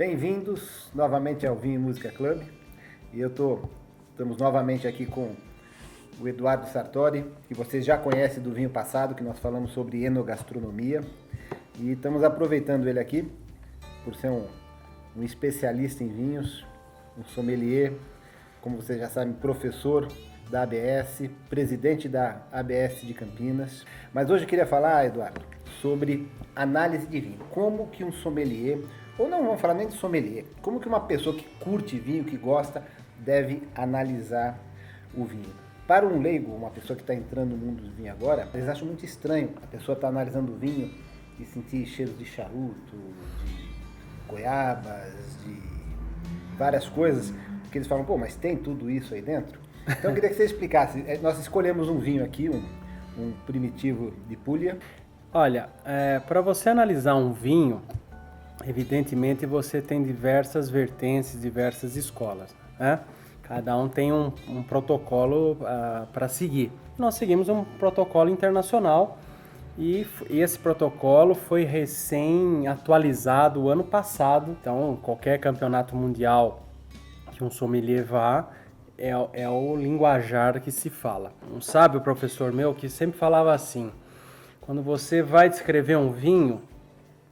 Bem-vindos novamente ao Vinho e Música Club. E estamos novamente aqui com o Eduardo Sartori, que vocês já conhecem do vinho passado, que nós falamos sobre enogastronomia. E estamos aproveitando ele aqui, por ser um especialista em vinhos, um sommelier, como vocês já sabem, professor da ABS, presidente da ABS de Campinas. Mas hoje eu queria falar, Eduardo, sobre análise de vinho. Como que um sommelier, ou não vamos falar nem de sommelier, como que uma pessoa que curte vinho, que gosta, deve analisar o vinho. Para um leigo, uma pessoa que está entrando no mundo do vinho agora, eles acham muito estranho a pessoa estar analisando o vinho e sentir cheiros de charuto, de goiabas, de várias coisas, porque eles falam, pô, mas tem tudo isso aí dentro? Então eu queria que você explicasse. Nós escolhemos um vinho aqui, um primitivo de Puglia. Olha, para você analisar um vinho, evidentemente você tem diversas vertentes, diversas escolas, né? Cada um tem um protocolo para seguir. Nós seguimos um protocolo internacional e esse protocolo foi recém-atualizado o ano passado. Então, qualquer campeonato mundial que um sommelier vá, é o linguajar que se fala. Um sábio professor meu que sempre falava assim: quando você vai descrever um vinho,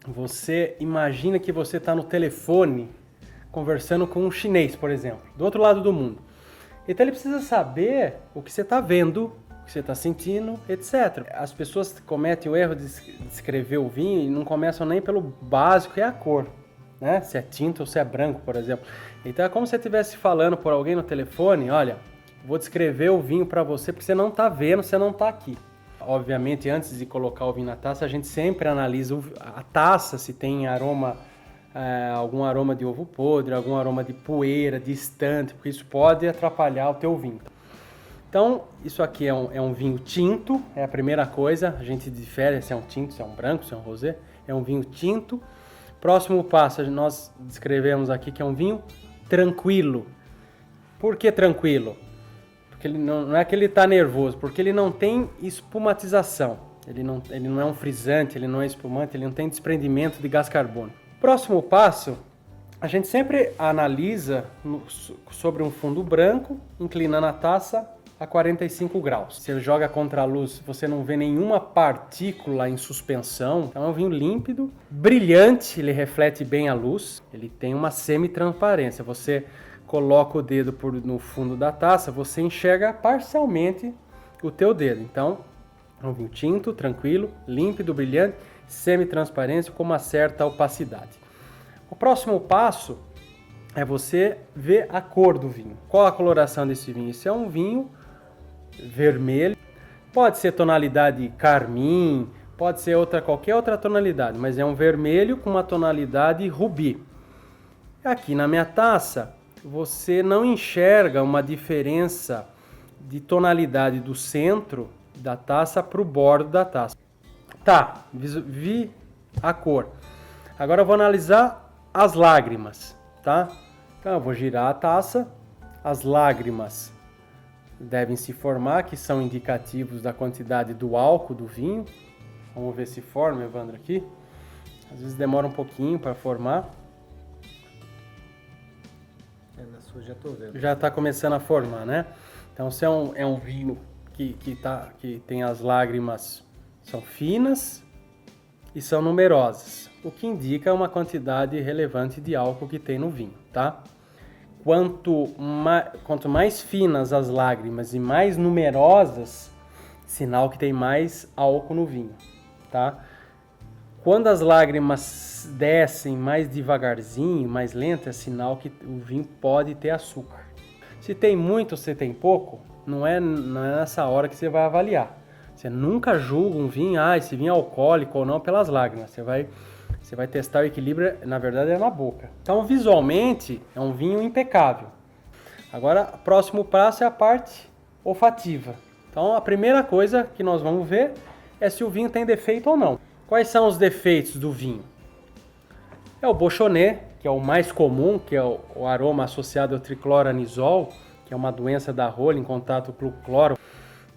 você imagina que você está no telefone conversando com um chinês, por exemplo, do outro lado do mundo. Então ele precisa saber o que você está vendo, o que você está sentindo, etc. As pessoas cometem o erro de descrever o vinho e não começam nem pelo básico, que é a cor, né? Se é tinto ou se é branco, por exemplo. Então é como se você estivesse falando por alguém no telefone: olha, vou descrever o vinho para você porque você não está vendo, você não está aqui. Obviamente, antes de colocar o vinho na taça, a gente sempre analisa a taça, se tem aroma, algum aroma de ovo podre, algum aroma de poeira, de estante, porque isso pode atrapalhar o teu vinho. Então, isso aqui é um vinho tinto, é a primeira coisa. A gente difere se é um tinto, se é um branco, se é um rosé. É um vinho tinto. Próximo passo, nós descrevemos aqui que é um vinho tranquilo. Por que tranquilo? Porque ele não é que ele está nervoso, porque ele não tem espumatização. Ele não é um frisante, ele não é espumante, ele não tem desprendimento de gás carbônico. Próximo passo, a gente sempre analisa sobre um fundo branco, inclinando a taça a 45 graus. Você joga contra a luz, você não vê nenhuma partícula em suspensão. Então é um vinho límpido, brilhante, ele reflete bem a luz, ele tem uma semi-transparência. Você coloca o dedo no fundo da taça, você enxerga parcialmente o teu dedo. Então é um vinho tinto, tranquilo, límpido, brilhante, semi-transparência com uma certa opacidade. O próximo passo é você ver a cor do vinho. Qual a coloração desse vinho? Isso é um vinho vermelho, pode ser tonalidade carmim, pode ser qualquer outra tonalidade, mas é um vermelho com uma tonalidade rubi. Aqui na minha taça, você não enxerga uma diferença de tonalidade do centro da taça para o bordo da taça. Tá, vi a cor. Agora eu vou analisar as lágrimas, tá? Então eu vou girar a taça, as lágrimas devem se formar, que são indicativos da quantidade do álcool do vinho. Vamos ver se forma, Evandro, aqui. Às vezes demora um pouquinho para formar. Na sua já estou vendo. Já está começando a formar, né? Então se é um vinho que tem as lágrimas, são finas e são numerosas, o que indica uma quantidade relevante de álcool que tem no vinho, tá? Quanto mais finas as lágrimas e mais numerosas, sinal que tem mais álcool no vinho, tá? Quando as lágrimas descem mais devagarzinho, mais lento, é sinal que o vinho pode ter açúcar. Se tem muito ou se tem pouco, não é nessa hora que você vai avaliar. Você nunca julga um vinho, esse vinho é alcoólico ou não, pelas lágrimas. Você vai testar o equilíbrio, na verdade é na boca. Então, visualmente, é um vinho impecável. Agora, o próximo passo é a parte olfativa. Então, a primeira coisa que nós vamos ver é se o vinho tem defeito ou não. Quais são os defeitos do vinho? É o Beauchonnet, que é o mais comum, que é o aroma associado ao tricloranisol, que é uma doença da rolha em contato com o cloro,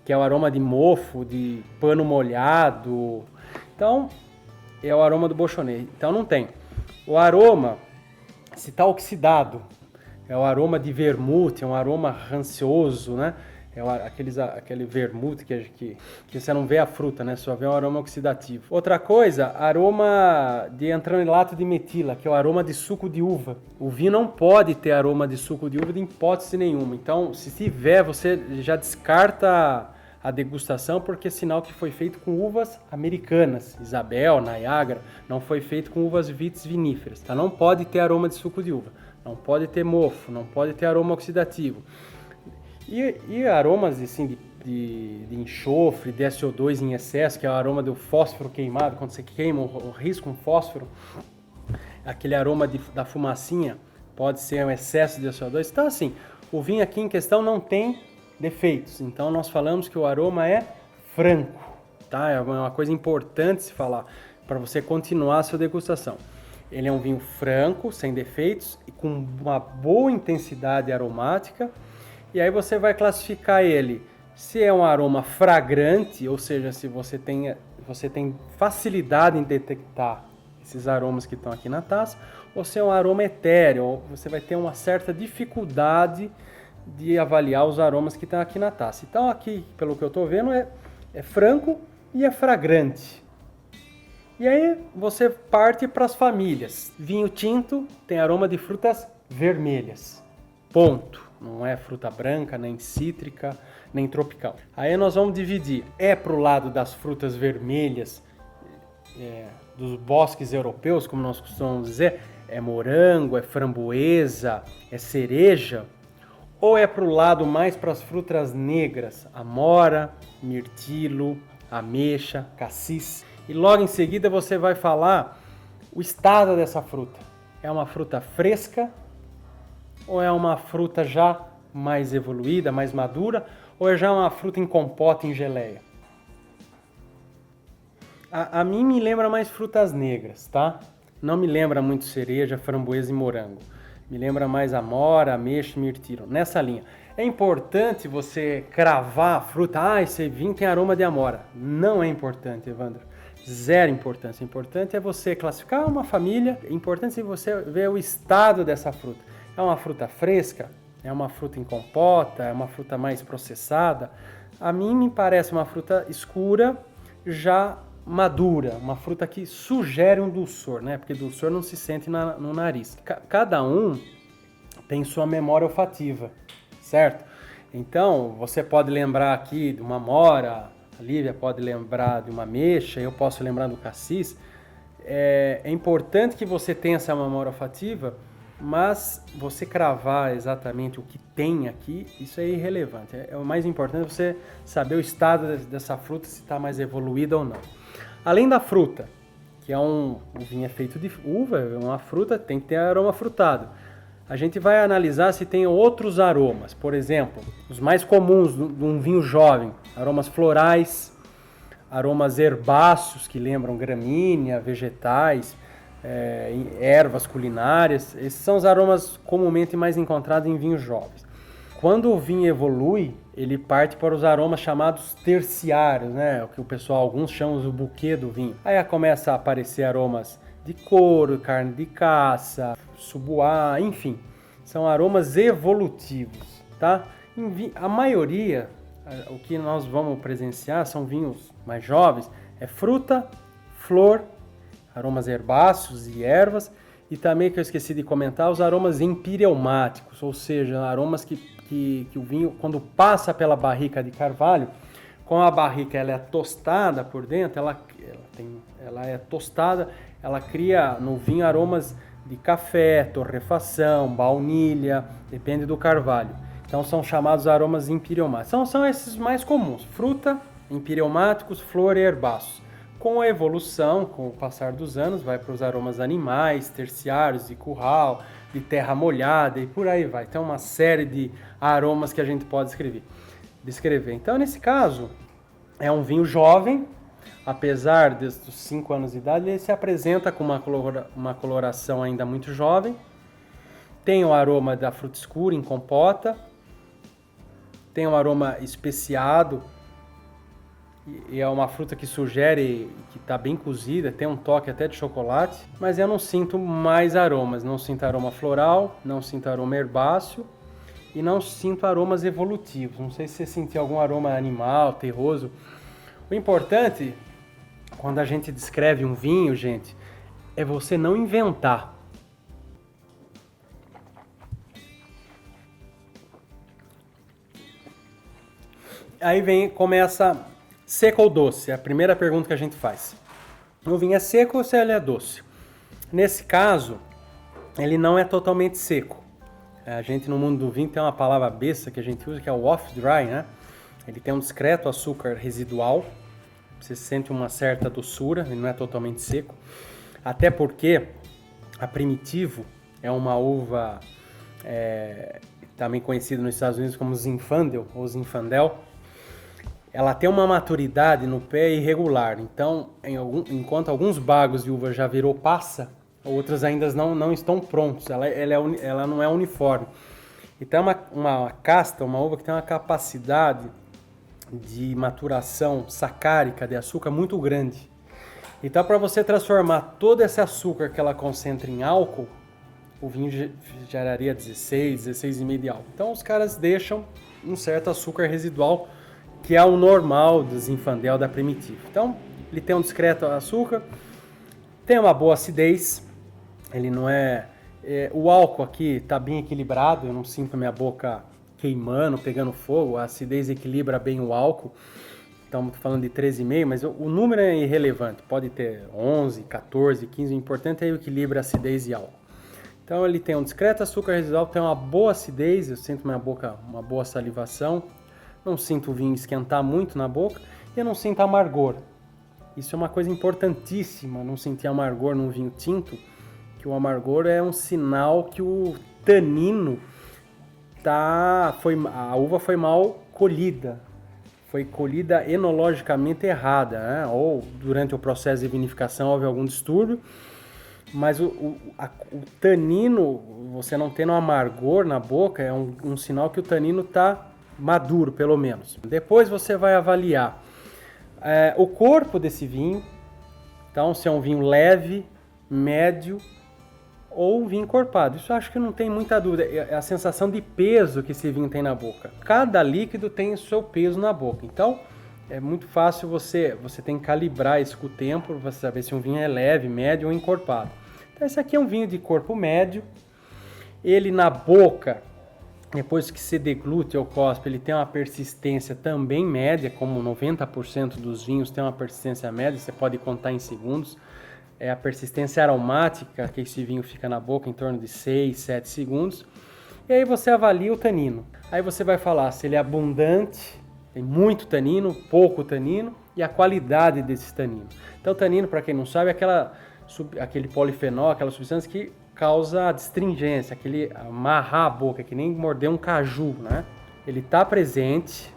que é o aroma de mofo, de pano molhado. Então, é o aroma do Beauchonnet. Então não tem. O aroma Se está oxidado, é o aroma de vermute, é um aroma rancioso, né? Aquele vermute que você não vê a fruta, né? Só vê um aroma oxidativo. Outra coisa, aroma de entranilato de metila, que é o aroma de suco de uva. O vinho não pode ter aroma de suco de uva de hipótese nenhuma. Então, se tiver, você já descarta a degustação, porque é sinal que foi feito com uvas americanas, Isabel, Niagara, não foi feito com uvas vitis viníferas. Tá? Não pode ter aroma de suco de uva, não pode ter mofo, não pode ter aroma oxidativo. E aromas assim, de enxofre, de SO2 em excesso, que é o aroma do fósforo queimado, quando você queima o risco um fósforo, aquele aroma da fumacinha pode ser um excesso de SO2. Então assim, o vinho aqui em questão não tem defeitos, então nós falamos que o aroma é franco, tá? É uma coisa importante se falar para você continuar a sua degustação. Ele é um vinho franco, sem defeitos e com uma boa intensidade aromática. E aí você vai classificar ele se é um aroma fragrante, ou seja, se você tem facilidade em detectar esses aromas que estão aqui na taça, ou se é um aroma etéreo, ou você vai ter uma certa dificuldade de avaliar os aromas que estão aqui na taça. Então aqui, pelo que eu estou vendo, é franco e é fragrante. E aí você parte para as famílias. Vinho tinto tem aroma de frutas vermelhas. Ponto. Não é fruta branca, nem cítrica, nem tropical. Aí nós vamos dividir. É para o lado das frutas vermelhas, dos bosques europeus, como nós costumamos dizer, é morango, é framboesa, é cereja, ou é para o lado mais para as frutas negras, amora, mirtilo, ameixa, cassis. E logo em seguida você vai falar o estado dessa fruta. É uma fruta fresca, ou é uma fruta já mais evoluída, mais madura, ou é já uma fruta em compota, em geleia? A mim me lembra mais frutas negras, tá? Não me lembra muito cereja, framboesa e morango. Me lembra mais amora, ameixa e mirtilo, nessa linha. É importante você cravar a fruta, esse vinho tem aroma de amora. Não é importante, Evandro. Zero importância. O importante é você classificar uma família, é importante você ver o estado dessa fruta. É uma fruta fresca? É uma fruta em compota? É uma fruta mais processada? A mim me parece uma fruta escura, já madura. Uma fruta que sugere um dulçor, né? Porque dulçor não se sente no nariz. Cada um tem sua memória olfativa, certo? Então, você pode lembrar aqui de uma amora, a Lívia pode lembrar de uma ameixa, eu posso lembrar do cassis. É importante que você tenha essa memória olfativa, mas você cravar exatamente o que tem aqui, isso é irrelevante. O mais importante é você saber o estado dessa fruta, se está mais evoluída ou não. Além da fruta, que o vinho é feito de uva, uma fruta tem que ter aroma frutado. A gente vai analisar se tem outros aromas, por exemplo, os mais comuns de um vinho jovem, aromas florais, aromas herbáceos que lembram gramínea, vegetais, ervas culinárias. Esses são os aromas comumente mais encontrados em vinhos jovens. Quando o vinho evolui, ele parte para os aromas chamados terciários, né? O que alguns chamam de buquê do vinho. Aí começa a aparecer aromas de couro, carne de caça, subuá, enfim. São aromas evolutivos, tá? A maioria, o que nós vamos presenciar são vinhos mais jovens, é fruta, flor, aromas herbáceos e ervas, e também, que eu esqueci de comentar, os aromas empireumáticos, ou seja, aromas que o vinho, quando passa pela barrica de carvalho, com a barrica ela é tostada por dentro, ela é tostada, ela cria no vinho aromas de café, torrefação, baunilha, depende do carvalho. Então são chamados aromas empireumáticos. São esses mais comuns, fruta, empireumáticos, flor e herbáceos. Com a evolução, com o passar dos anos, vai para os aromas animais, terciários, de curral, de terra molhada e por aí vai. Tem uma série de aromas que a gente pode descrever. Então, nesse caso, é um vinho jovem, apesar dos 5 anos de idade, ele se apresenta com uma coloração ainda muito jovem, tem o aroma da fruta escura em compota, tem um aroma especiado e é uma fruta que sugere que está bem cozida, tem um toque até de chocolate, mas eu não sinto mais aromas, não sinto aroma floral, não sinto aroma herbáceo e não sinto aromas evolutivos. Não sei se você sentiu algum aroma animal, terroso. O importante, quando a gente descreve um vinho, gente, é você não inventar. Aí começa seco ou doce, é a primeira pergunta que a gente faz. O vinho é seco ou se ele é doce? Nesse caso, ele não é totalmente seco. A gente no mundo do vinho tem uma palavra besta que a gente usa que é o off-dry, né? Ele tem um discreto açúcar residual, você sente uma certa doçura, ele não é totalmente seco. Até porque a Primitivo é uma uva também conhecida nos Estados Unidos como Zinfandel ou Zinfandel. Ela tem uma maturidade no pé irregular, então enquanto alguns bagos de uva já virou passa, outras ainda não estão prontos, ela não é uniforme. Então é uma casta, uma uva que tem uma capacidade de maturação sacárica de açúcar muito grande. Então para você transformar todo esse açúcar que ela concentra em álcool, o vinho geraria 16,5 de álcool. Então os caras deixam um certo açúcar residual, que é o normal do Zinfandel da Primitivo. Então, ele tem um discreto açúcar, tem uma boa acidez, ele não o álcool aqui está bem equilibrado, eu não sinto minha boca queimando, pegando fogo, a acidez equilibra bem o álcool. Estamos falando de 13,5, mas o número é irrelevante, pode ter 11, 14, 15, o importante é o equilíbrio acidez e álcool. Então, ele tem um discreto açúcar residual, tem uma boa acidez, eu sinto minha boca uma boa salivação, não sinto o vinho esquentar muito na boca e eu não sinto amargor. Isso é uma coisa importantíssima, não sentir amargor num vinho tinto, que o amargor é um sinal que o tanino a uva foi mal colhida, foi colhida enologicamente errada, né? Ou durante o processo de vinificação houve algum distúrbio, mas o tanino, você não tendo amargor na boca, é um sinal que o tanino está maduro, pelo menos. Depois você vai avaliar o corpo desse vinho, então se é um vinho leve, médio ou um vinho encorpado. Isso eu acho que não tem muita dúvida, é a sensação de peso que esse vinho tem na boca. Cada líquido tem o seu peso na boca, então é muito fácil você tem que calibrar isso com o tempo para você saber se um vinho é leve, médio ou encorpado. Então esse aqui é um vinho de corpo médio, ele na boca, depois que se deglute ou cospe, ele tem uma persistência também média, como 90% dos vinhos tem uma persistência média, você pode contar em segundos. É a persistência aromática que esse vinho fica na boca em torno de 6, 7 segundos. E aí você avalia o tanino. Aí você vai falar se ele é abundante, tem muito tanino, pouco tanino e a qualidade desse tanino. Então o tanino, para quem não sabe, é aquele polifenol, aquela substância que causa astringência, aquele amarrar a boca, que nem morder um caju, né? Ele está presente,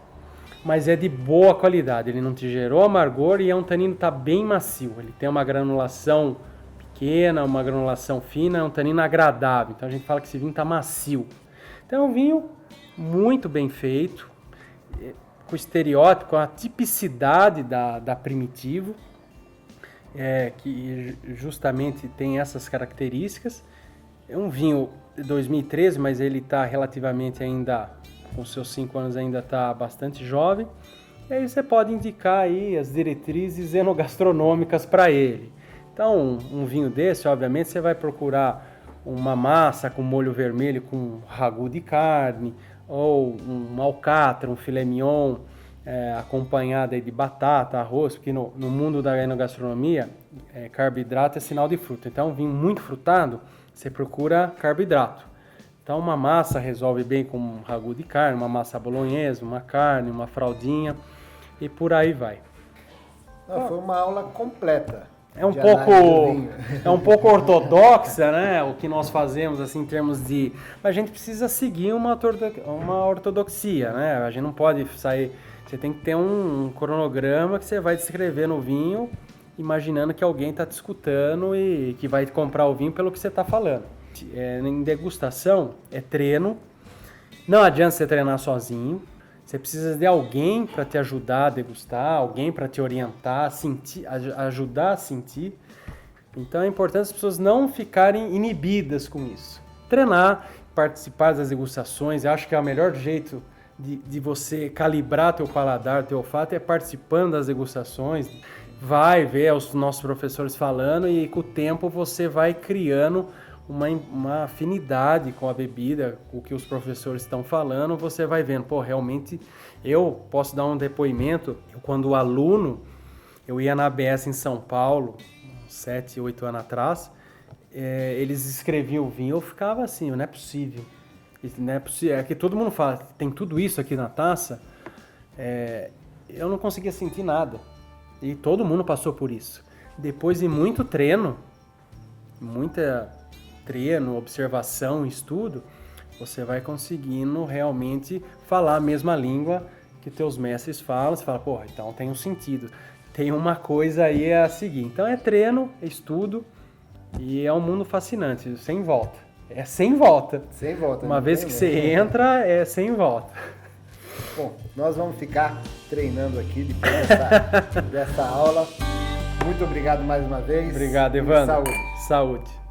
mas é de boa qualidade, ele não te gerou amargor e é um tanino que está bem macio, ele tem uma granulação pequena, uma granulação fina, é um tanino agradável, então a gente fala que esse vinho está macio. Então é um vinho muito bem feito, com o estereótipo, com a tipicidade da Primitivo, que justamente tem essas características. É um vinho de 2013, mas ele está relativamente ainda, com seus 5 anos ainda está bastante jovem. E aí você pode indicar aí as diretrizes enogastronômicas para ele. Então, um vinho desse, obviamente, você vai procurar uma massa com molho vermelho com ragu de carne, ou um alcatra, um filé mignon, acompanhado aí de batata, arroz, porque no mundo da enogastronomia, carboidrato é sinal de fruta. Então, um vinho muito frutado, você procura carboidrato. Então, uma massa resolve bem com um ragu de carne, uma massa bolonhesa, uma carne, uma fraldinha e por aí vai. Foi uma aula completa. É um pouco ortodoxa, né? O que nós fazemos assim em termos de... Mas a gente precisa seguir uma ortodoxia, né? A gente não pode sair... Você tem que ter um cronograma que você vai descrever no vinho, imaginando que alguém está te escutando e que vai comprar o vinho pelo que você está falando. Em degustação, é treino. Não adianta você treinar sozinho. Você precisa de alguém para te ajudar a degustar, alguém para te orientar, ajudar a sentir. Então é importante as pessoas não ficarem inibidas com isso. Treinar, participar das degustações, eu acho que é o melhor jeito de você calibrar teu paladar, teu olfato, é participando das degustações. Vai ver os nossos professores falando e com o tempo você vai criando uma afinidade com a bebida, com o que os professores estão falando, você vai vendo, pô, realmente eu posso dar um depoimento. Quando aluno, eu ia na ABS em São Paulo, 7, 8 anos atrás, eles escreviam o vinho, eu ficava assim, não é possível. Não é possível, é que todo mundo fala, tem tudo isso aqui na taça, eu não conseguia sentir nada. E todo mundo passou por isso. Depois de muito treino, observação, estudo, você vai conseguindo realmente falar a mesma língua que teus mestres falam. Você fala, porra, então tem um sentido. Tem uma coisa aí a seguir. Então é treino, é estudo e é um mundo fascinante, sem volta. É sem volta. Sem volta. Uma vez que você entra, é sem volta. Bom, nós vamos ficar treinando aqui depois dessa aula. Muito obrigado mais uma vez. Obrigado, Evandro. Saúde. Saúde.